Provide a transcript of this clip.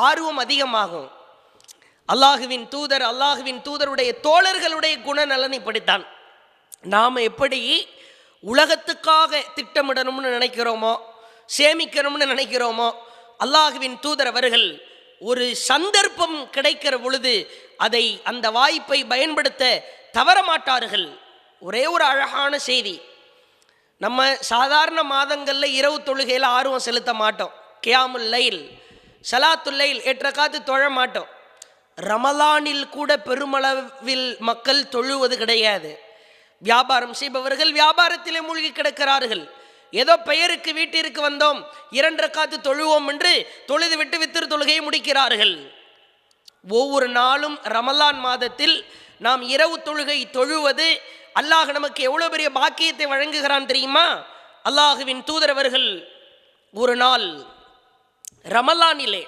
ஆர்வம் அதிகமாகும். அல்லாஹுவின் தூதருடைய தோழர்களுடைய குணநலன் இப்படித்தான். நாம் எப்படி உலகத்துக்காக திட்டமிடணும்னு நினைக்கிறோமோ, சேமிக்கணும்னு நினைக்கிறோமோ, அல்லாஹுவின் தூதர் அவர்கள் ஒரு சந்தர்ப்பம் கிடைக்கிற பொழுது அந்த வாய்ப்பை பயன்படுத்த தவறமாட்டார்கள். ஒரே ஒரு அழகான செய்தி, நம்ம சாதாரண மாதங்களில் இரவு தொழுகையில் ஆர்வம் செலுத்த மாட்டோம். கியாமுல் லைல், ஸலாத்துல் லைல் 8 ரக்காத்து தொழ மாட்டோம். ரமலானில் கூட பெருமளவில் மக்கள் தொழுவது கிடையாது. வியாபாரம் செய்பவர்கள் வியாபாரத்திலே மூழ்கி கிடக்கிறார்கள். ஏதோ பெயருக்கு வீட்டிற்கு வந்தோம், 2 ரக்காத்து தொழுவோம் என்று தொழுது விட்டு வித்திரு தொழுகையை முடிக்கிறார்கள். ஒவ்வொரு நாளும் ரமலான் மாதத்தில் நாம் இரவு தொழுகை தொழுவது அல்லாஹ் நமக்கு எவ்வளவு பெரிய பாக்கியத்தை வழங்குகிறான் தெரியுமா? அல்லாஹுவின் தூதர் அவர்கள் ஒரு நாள் ரமலானிலே